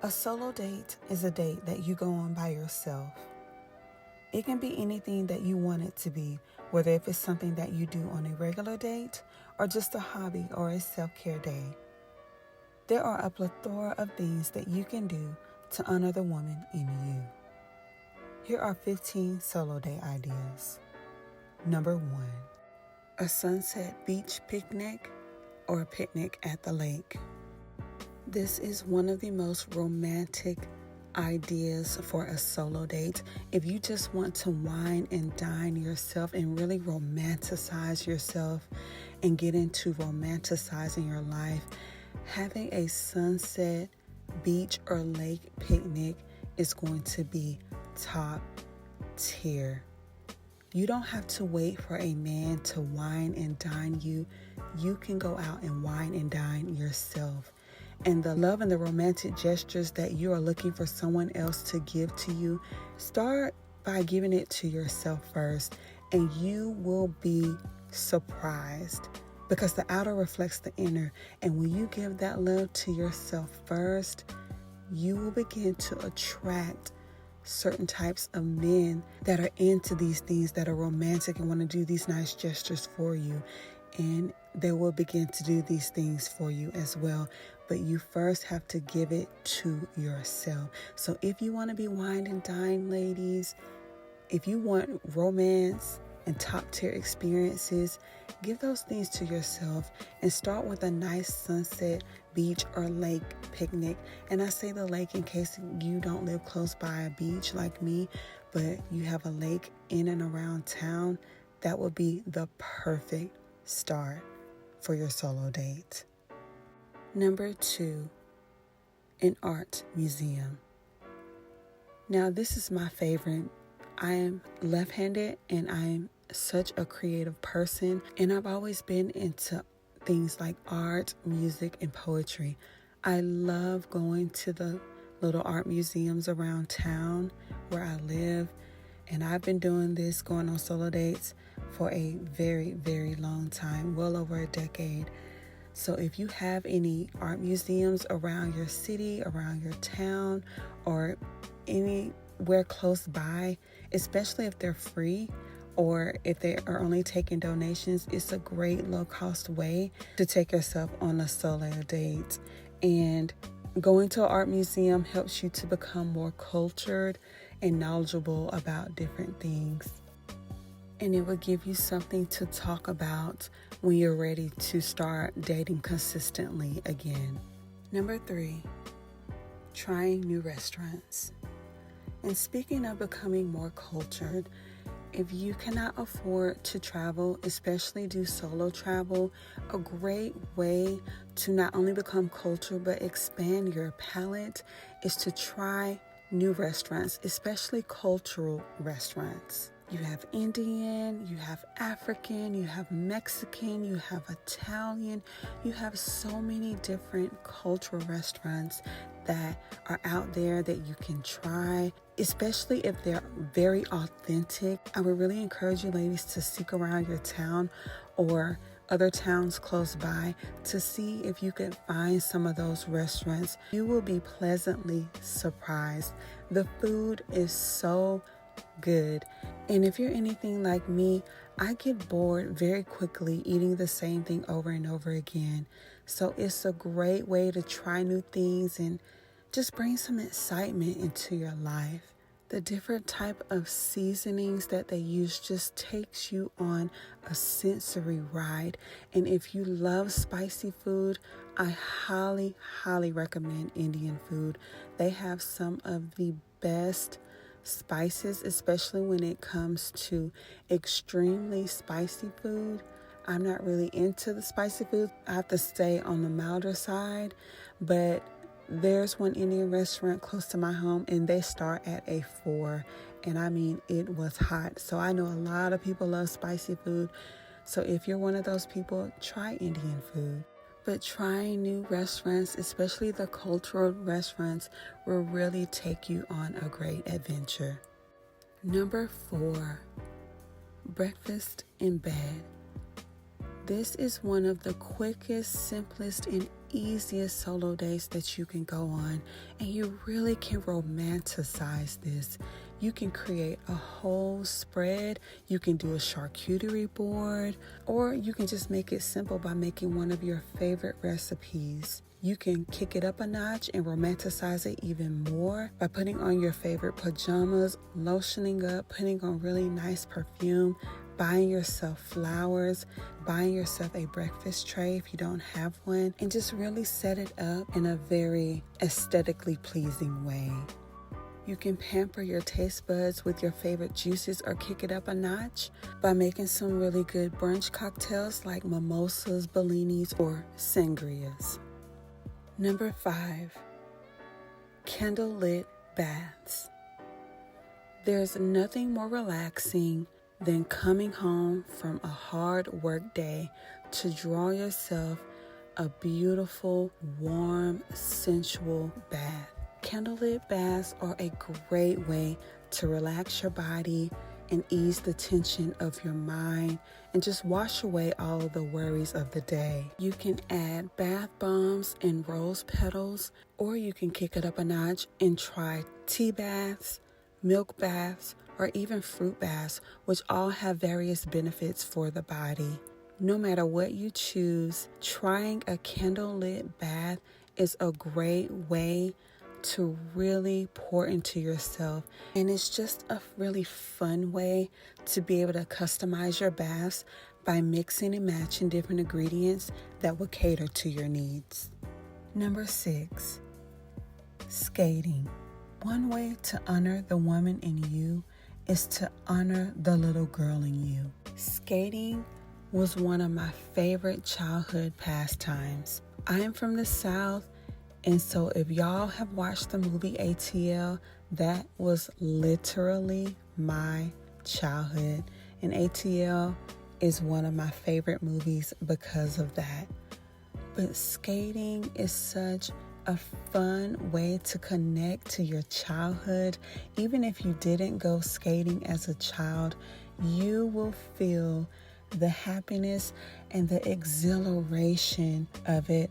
A solo date is a date that you go on by yourself. It can be anything that you want it to be, whether if it's something that you do on a regular date or just a hobby or a self-care day. There are a plethora of things that you can do to honor the woman in you. Here are 15 solo day ideas. Number 1, a sunset beach picnic or a picnic at the lake. This is one of the most romantic ideas for a solo date. If you just want to wine and dine yourself and really romanticize yourself and get into romanticizing your life, having a sunset beach or lake picnic is going to be top tier. You don't have to wait for a man to wine and dine you. You can go out and wine and dine yourself. And the love and the romantic gestures that you are looking for someone else to give to you, start by giving it to yourself first, and you will be surprised because the outer reflects the inner. And when you give that love to yourself first, you will begin to attract certain types of men that are into these things, that are romantic and want to do these nice gestures for you. And they will begin to do these things for you as well. But you first have to give it to yourself. So if you want to be wine and dine, ladies, if you want romance and top tier experiences, give those things to yourself and start with a nice sunset beach or lake picnic. And I say the lake in case you don't live close by a beach like me, but you have a lake in and around town. That would be the perfect start for your solo date. Number 2, an art museum. Now, this is my favorite. I am left-handed and I'm such a creative person, and I've always been into things like art, music, and poetry. I love going to the little art museums around town where I live, and I've been doing this, going on solo dates for a very, very long time, well over a decade. So if you have any art museums around your city, around your town, or anywhere close by, especially if they're free or if they are only taking donations, it's a great low-cost way to take yourself on a solo date. And going to an art museum helps you to become more cultured and knowledgeable about different things. And it will give you something to talk about when you're ready to start dating consistently again. Number 3, trying new restaurants. And speaking of becoming more cultured, if you cannot afford to travel, especially do solo travel, a great way to not only become cultured but expand your palate is to try new restaurants, especially cultural restaurants. You have Indian, you have African, you have Mexican, you have Italian. You have so many different cultural restaurants that are out there that you can try, especially if they're very authentic. I would really encourage you ladies to seek around your town or other towns close by to see if you can find some of those restaurants. You will be pleasantly surprised. The food is so good. And if you're anything like me, I get bored very quickly eating the same thing over and over again. So it's a great way to try new things and just bring some excitement into your life. The different type of seasonings that they use just takes you on a sensory ride. And if you love spicy food, I highly, highly recommend Indian food. They have some of the best spices, especially when it comes to extremely spicy food. I'm not really into the spicy food. I have to stay on the milder side, but there's one Indian restaurant close to my home and they start at a 4, and I mean it was hot. So I know a lot of people love spicy food. So if you're one of those people, try Indian food. But trying new restaurants, especially the cultural restaurants, will really take you on a great adventure. Number 4, breakfast in bed. This is one of the quickest, simplest, and easiest solo dates that you can go on, and you really can romanticize this. You can create a whole spread, you can do a charcuterie board, or you can just make it simple by making one of your favorite recipes. You can kick it up a notch and romanticize it even more by putting on your favorite pajamas, lotioning up, putting on really nice perfume, buying yourself flowers, buying yourself a breakfast tray if you don't have one, and just really set it up in a very aesthetically pleasing way. You can pamper your taste buds with your favorite juices or kick it up a notch by making some really good brunch cocktails like mimosas, bellinis, or sangrias. Number 5, candlelit baths. There's nothing more relaxing than coming home from a hard work day to draw yourself a beautiful, warm, sensual bath. Candlelit baths are a great way to relax your body and ease the tension of your mind and just wash away all of the worries of the day. You can add bath bombs and rose petals, or you can kick it up a notch and try tea baths, milk baths, or even fruit baths, which all have various benefits for the body. No matter what you choose, trying a candlelit bath is a great way to really pour into yourself, and it's just a really fun way to be able to customize your baths by mixing and matching different ingredients that will cater to your needs. Number 6, skating. One way to honor the woman in you is to honor the little girl in you. Skating was one of my favorite childhood pastimes. I am from the South, and so if y'all have watched the movie ATL, that was literally my childhood. And ATL is one of my favorite movies because of that. But skating is such a fun way to connect to your childhood. Even if you didn't go skating as a child, you will feel the happiness and the exhilaration of it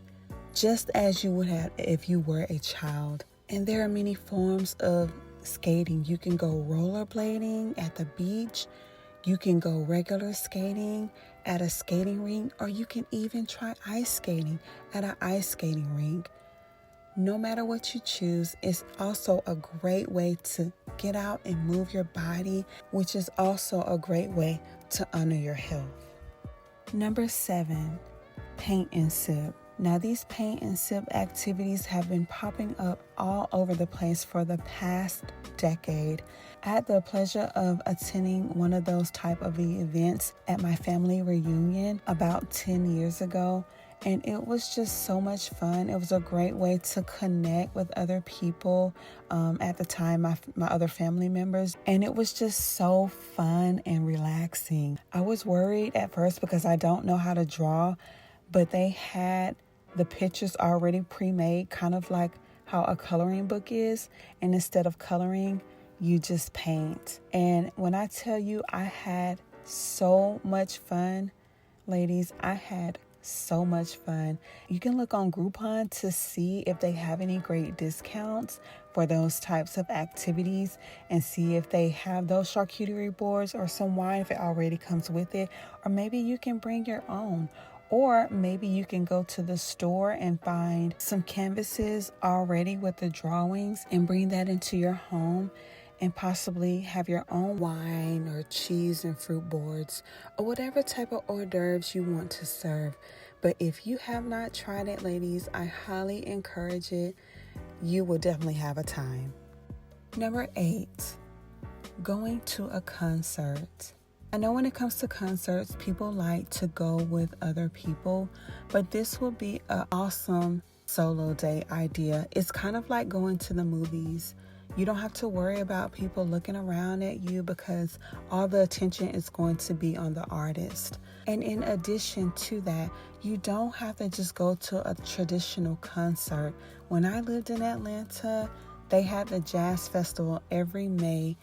just as you would have if you were a child. And there are many forms of skating. You can go rollerblading at the beach, you can go regular skating at a skating rink, or you can even try ice skating at an ice skating rink. No matter what you choose, it's also a great way to get out and move your body, which is also a great way to honor your health. Number 7, paint and sip. Now, these paint and sip activities have been popping up all over the place for the past decade. I had the pleasure of attending one of those type of events at my family reunion about 10 years ago, and it was just so much fun. It was a great way to connect with other people, at the time, my other family members, and it was just so fun and relaxing. I was worried at first because I don't know how to draw, but they had the pictures already pre-made, kind of like how a coloring book is. And instead of coloring, you just paint. And when I tell you I had so much fun, ladies, I had so much fun. You can look on Groupon to see if they have any great discounts for those types of activities and see if they have those charcuterie boards or some wine if it already comes with it. Or maybe you can bring your own. Or maybe you can go to the store and find some canvases already with the drawings and bring that into your home and possibly have your own wine or cheese and fruit boards or whatever type of hors d'oeuvres you want to serve. But if you have not tried it, ladies, I highly encourage it. You will definitely have a time. Number 8, going to a concert. I know when it comes to concerts, people like to go with other people, but this will be an awesome solo day idea. It's kind of like going to the movies. You don't have to worry about people looking around at you because all the attention is going to be on the artist. And in addition to that, you don't have to just go to a traditional concert. When I lived in Atlanta, they had the jazz festival every May.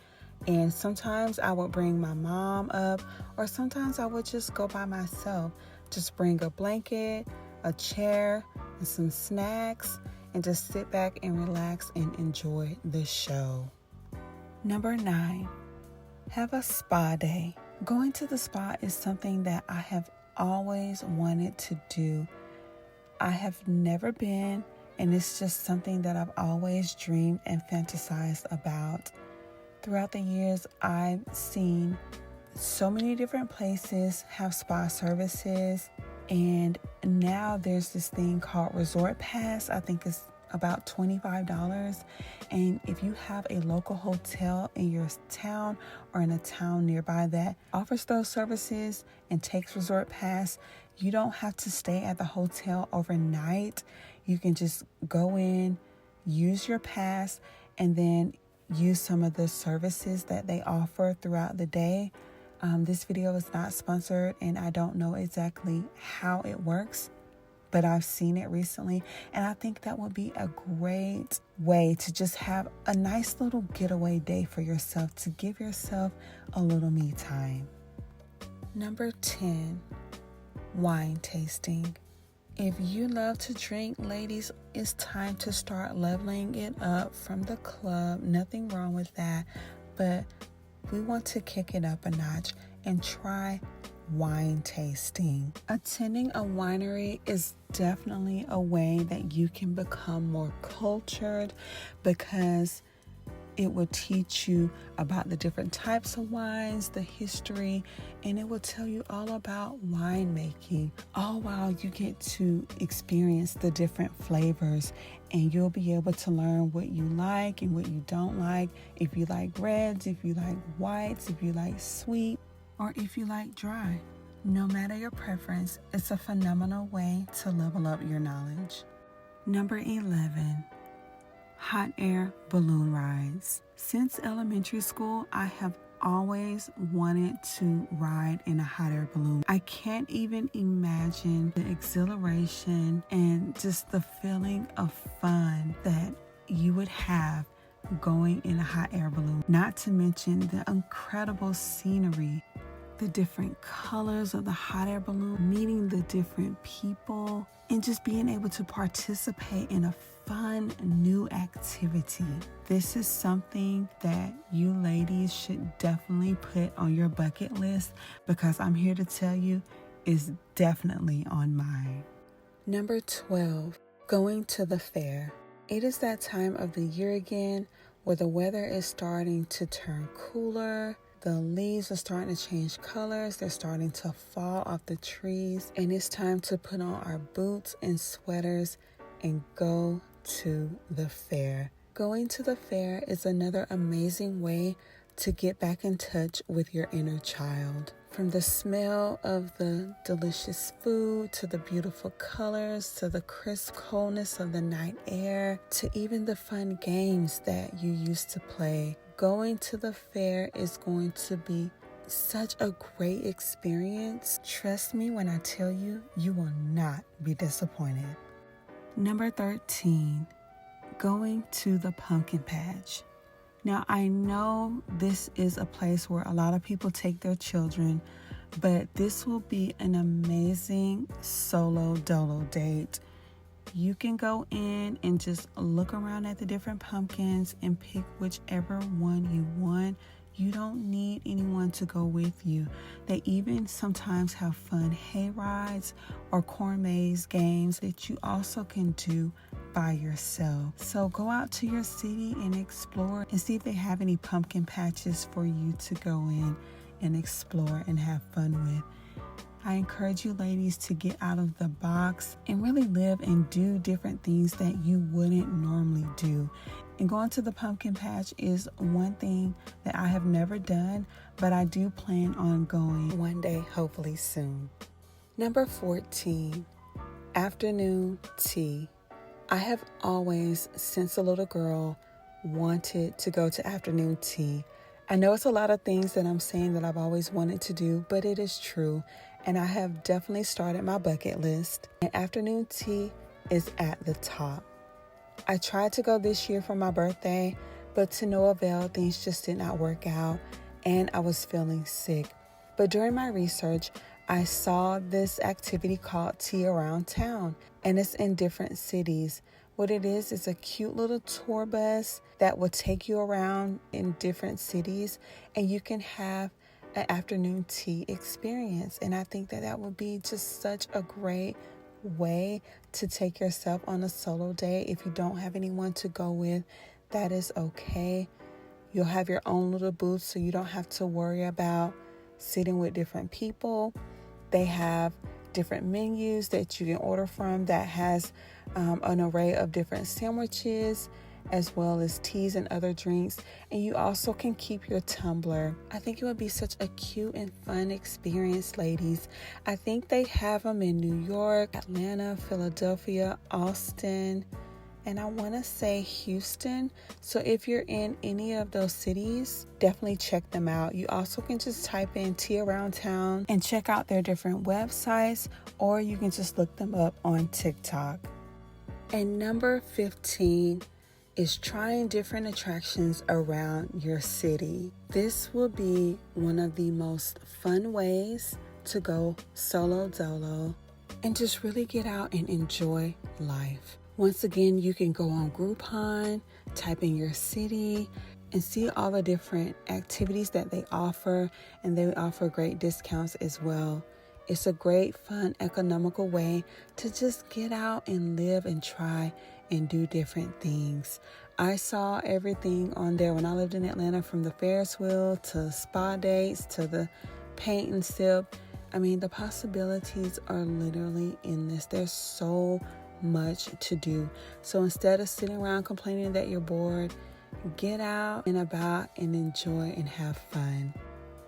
And sometimes I would bring my mom up, or sometimes I would just go by myself Just bring a blanket, a chair, and some snacks, and just sit back and relax and enjoy the show. Number 9, have a spa day. Going to the spa is something that I have always wanted to do. I have never been, and it's just something that I've always dreamed and fantasized about. Throughout the years, I've seen so many different places have spa services, and now there's this thing called Resort Pass. I think it's about $25, and if you have a local hotel in your town or in a town nearby that offers those services and takes Resort Pass, you don't have to stay at the hotel overnight. You can just go in, use your pass, and then use some of the services that they offer throughout the day. This video is not sponsored, and I don't know exactly how it works, but I've seen it recently, and I think that would be a great way to just have a nice little getaway day for yourself, to give yourself a little me time. Number 10, wine tasting. If you love to drink, ladies, it's time to start leveling it up from the club. Nothing wrong with that, but we want to kick it up a notch and try wine tasting. Attending a winery is definitely a way that you can become more cultured, because it will teach you about the different types of wines, the history, and it will tell you all about winemaking, all while you get to experience the different flavors, and you'll be able to learn what you like and what you don't like, if you like reds, if you like whites, if you like sweet, or if you like dry. No matter your preference, it's a phenomenal way to level up your knowledge. Number 11, hot air balloon rides. Since elementary school, I have always wanted to ride in a hot air balloon. I can't even imagine the exhilaration and just the feeling of fun that you would have going in a hot air balloon. Not to mention the incredible scenery, the different colors of the hot air balloon, meeting the different people, and just being able to participate in a fun new activity. This is something that you ladies should definitely put on your bucket list, because I'm here to tell you it's definitely on mine. Number 12, going to the fair. It is that time of the year again where the weather is starting to turn cooler. The leaves are starting to change colors. They're starting to fall off the trees. And it's time to put on our boots and sweaters and go to the fair. Going to the fair is another amazing way to get back in touch with your inner child. From the smell of the delicious food, to the beautiful colors, to the crisp coldness of the night air, to even the fun games that you used to play. Going to the fair is going to be such a great experience. Trust me when I tell you, you will not be disappointed. Number 13, going to the pumpkin patch. Now, I know this is a place where a lot of people take their children, but this will be an amazing solo dolo date. You can go in and just look around at the different pumpkins and pick whichever one you want. You don't need anyone to go with you. They even sometimes have fun hay rides or corn maze games that you also can do by yourself. So go out to your city and explore and see if they have any pumpkin patches for you to go in and explore and have fun with. I encourage you ladies to get out of the box and really live and do different things that you wouldn't normally do. And going to the pumpkin patch is one thing that I have never done, but I do plan on going one day, hopefully soon. Number 14, afternoon tea. I have always, since a little girl, wanted to go to afternoon tea. I know it's a lot of things that I'm saying that I've always wanted to do, but it is true. And I have definitely started my bucket list. And afternoon tea is at the top. I tried to go this year for my birthday, but to no avail. Things just did not work out, and I was feeling sick. But during my research, I saw this activity called Tea Around Town, and it's in different cities. What it is a cute little tour bus that will take you around in different cities, and you can have an afternoon tea experience. And I think that would be just such a great way to take yourself on a solo day. If you don't have anyone to go with, that is okay. You'll have your own little booth, so you don't have to worry about sitting with different people. They have different menus that you can order from that has an array of different sandwiches, as well as teas and other drinks. And you also can keep your tumbler. I think it would be such a cute and fun experience, ladies. I think they have them in New York, Atlanta, Philadelphia, Austin, and I want to say Houston. So if you're in any of those cities, definitely check them out. You also can just type in Tea Around Town and check out their different websites, or you can just look them up on TikTok. And number 15 is trying different attractions around your city. This will be one of the most fun ways to go solo dolo and just really get out and enjoy life. Once again, you can go on Groupon, type in your city, and see all the different activities that they offer, and they offer great discounts as well. It's a great, fun, economical way to just get out and live and try and do different things. I saw everything on there when I lived in Atlanta, from the Ferris wheel to spa dates to the paint and sip. I mean, the possibilities are literally endless. There's so much to do. So instead of sitting around complaining that you're bored, get out and about and enjoy and have fun.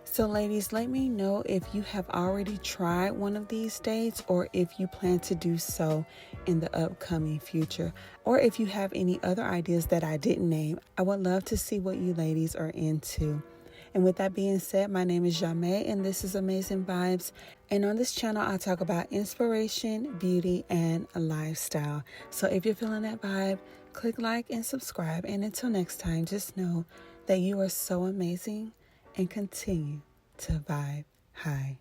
So ladies, let me know if you have already tried one of these dates, or if you plan to do so in the upcoming future, or if you have any other ideas that I didn't name. I would love to see what you ladies are into. And with that being said, my name is Jamé, and this is Amazing Vibes. And on this channel, I talk about inspiration, beauty, and lifestyle. So if you're feeling that vibe, click like and subscribe. And until next time, just know that you are so amazing, and continue to vibe high.